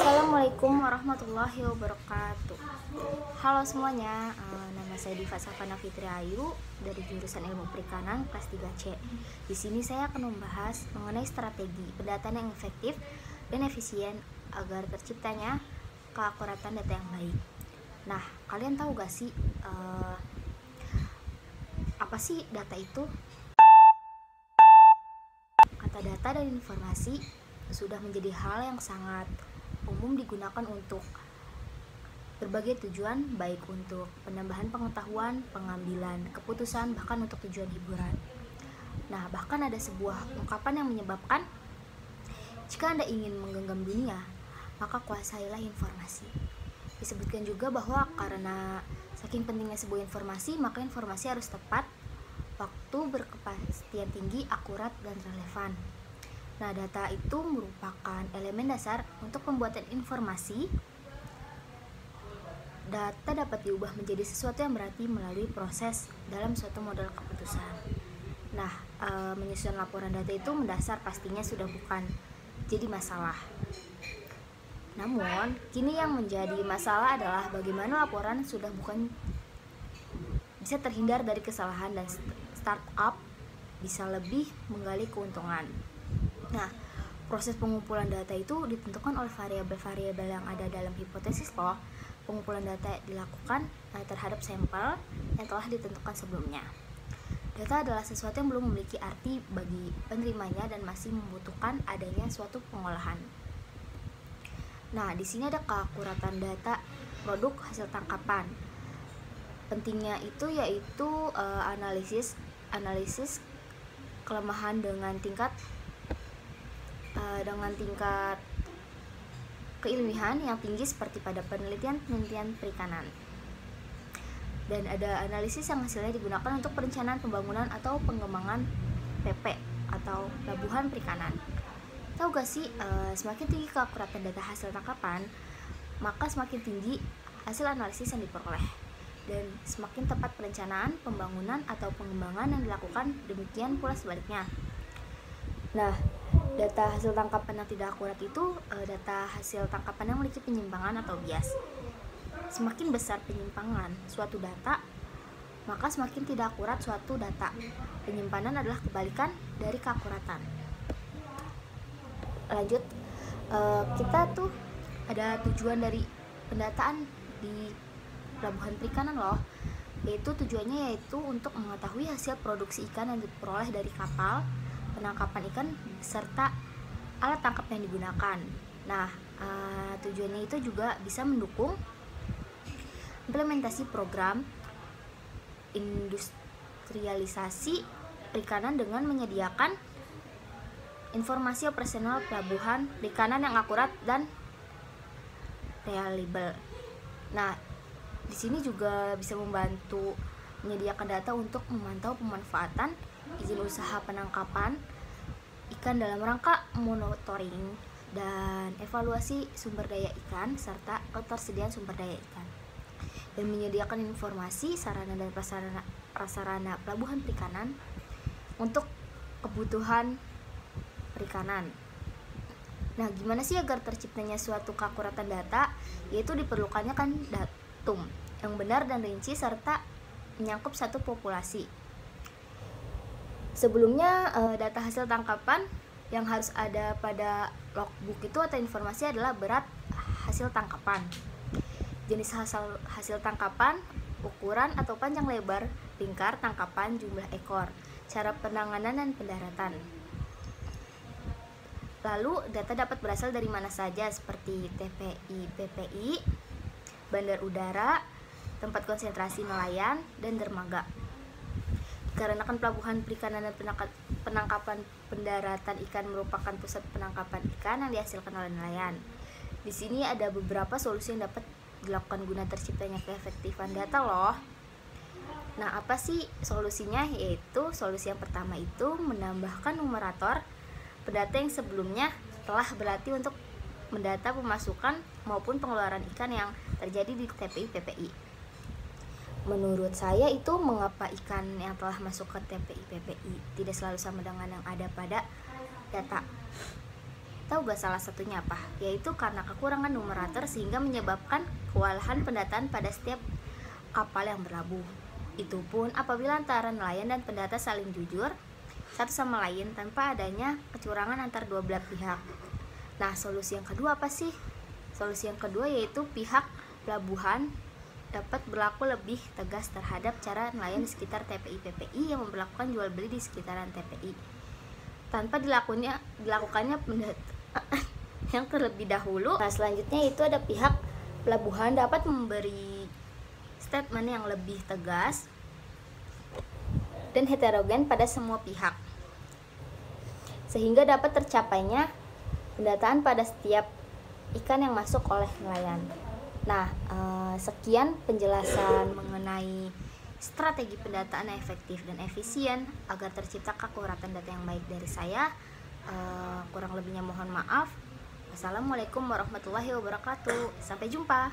Assalamualaikum warahmatullahi wabarakatuh. Halo semuanya, nama saya Diva Safana Fitri Ayu dari jurusan Ilmu Perikanan kelas 3C. Di sini saya akan membahas mengenai strategi pendataan yang efektif dan efisien agar terciptanya keakuratan data yang baik. Nah, kalian tahu gak sih apa sih data itu? Kata data dan informasi sudah menjadi hal yang sangat umum digunakan untuk berbagai tujuan, baik untuk penambahan pengetahuan, pengambilan keputusan, bahkan untuk tujuan hiburan. Nah, bahkan ada sebuah ungkapan yang menyebabkan jika Anda ingin menggenggam dunia, maka kuasailah informasi. Disebutkan juga bahwa karena saking pentingnya sebuah informasi, maka informasi harus tepat, waktu, berkepastian tinggi, akurat, dan relevan. Nah, data itu merupakan elemen dasar untuk pembuatan informasi. Data dapat diubah menjadi sesuatu yang berarti melalui proses dalam suatu model keputusan. Nah, menyusun laporan data itu mendasar pastinya sudah bukan jadi masalah. Namun, kini yang menjadi masalah adalah bagaimana laporan sudah bukan bisa terhindar dari kesalahan dan startup bisa lebih menggali keuntungan. Nah, proses pengumpulan data itu ditentukan oleh variabel-variabel yang ada dalam hipotesis loh. Pengumpulan data dilakukan terhadap sampel yang telah ditentukan sebelumnya. Data adalah sesuatu yang belum memiliki arti bagi penerimanya dan masih membutuhkan adanya suatu pengolahan. Nah, di sini ada keakuratan data produk hasil tangkapan. Pentingnya itu yaitu analisis kelemahan dengan tingkat keilmihan yang tinggi seperti pada penelitian perikanan. Dan ada analisis yang hasilnya digunakan untuk perencanaan pembangunan atau pengembangan PP atau pelabuhan perikanan. Tahu gak sih, semakin tinggi keakuratan data hasil tangkapan, maka semakin tinggi hasil analisis yang diperoleh. Dan semakin tepat perencanaan, pembangunan, atau pengembangan yang dilakukan, demikian pula sebaliknya. Nah, data hasil tangkapan yang tidak akurat itu data hasil tangkapan yang memiliki penyimpangan atau bias. Semakin besar penyimpangan suatu data, maka semakin tidak akurat suatu data. Penyimpanan adalah kebalikan dari keakuratan. Lanjut, kita tuh ada tujuan dari pendataan di pelabuhan perikanan loh, yaitu tujuannya yaitu untuk mengetahui hasil produksi ikan yang diperoleh dari kapal, penangkapan ikan, serta alat tangkap yang digunakan. Nah, tujuannya itu juga bisa mendukung implementasi program industrialisasi perikanan dengan menyediakan informasi operasional pelabuhan perikanan yang akurat dan reliable. Nah, di sini juga bisa membantu menyediakan data untuk memantau pemanfaatan izin usaha penangkapan ikan dalam rangka monitoring dan evaluasi sumber daya ikan serta ketersediaan sumber daya ikan, dan menyediakan informasi sarana dan prasarana pelabuhan perikanan untuk kebutuhan perikanan. Nah, gimana sih agar terciptanya suatu keakuratan data? Yaitu diperlukannya kan datum yang benar dan rinci serta menyangkut satu populasi. Sebelumnya, data hasil tangkapan yang harus ada pada logbook itu atau informasi adalah berat hasil tangkapan, jenis hasil tangkapan, ukuran atau panjang lebar lingkar tangkapan, jumlah ekor, cara penanganan dan pendaratan. Lalu, data dapat berasal dari mana saja seperti TPI, PPI, bandar udara, tempat konsentrasi nelayan, dan dermaga. Dikarenakan pelabuhan perikanan dan penangkapan pendaratan ikan merupakan pusat penangkapan ikan yang dihasilkan oleh nelayan. Di sini ada beberapa solusi yang dapat dilakukan guna terciptanya keefektifan data loh. Nah, apa sih solusinya? Yaitu solusi yang pertama itu menambahkan numerator pendata yang sebelumnya telah berlatih untuk mendata pemasukan maupun pengeluaran ikan yang terjadi di TPI PPI. Menurut saya itu mengapa ikan yang telah masuk ke TPI PPI tidak selalu sama dengan yang ada pada data. Tahu gak salah satunya apa? Yaitu karena kekurangan numerator sehingga menyebabkan kewalahan pendataan pada setiap kapal yang berlabuh. Itu pun apabila antara nelayan dan pendata saling jujur satu sama lain tanpa adanya kecurangan antar dua belah pihak. Nah, solusi yang kedua apa sih? Solusi yang kedua yaitu pihak pelabuhan dapat berlaku lebih tegas terhadap cara nelayan di sekitar TPI PPI yang memperlakukan jual beli di sekitaran TPI tanpa dilakukannya yang terlebih dahulu. Nah, selanjutnya itu ada pihak pelabuhan dapat memberi statement yang lebih tegas dan heterogen pada semua pihak sehingga dapat tercapainya pendataan pada setiap ikan yang masuk oleh nelayan. Nah, sekian penjelasan mengenai strategi pendataan yang efektif dan efisien agar tercipta keakuratan data yang baik dari saya. Kurang lebihnya mohon maaf. Wassalamualaikum warahmatullahi wabarakatuh. Sampai jumpa.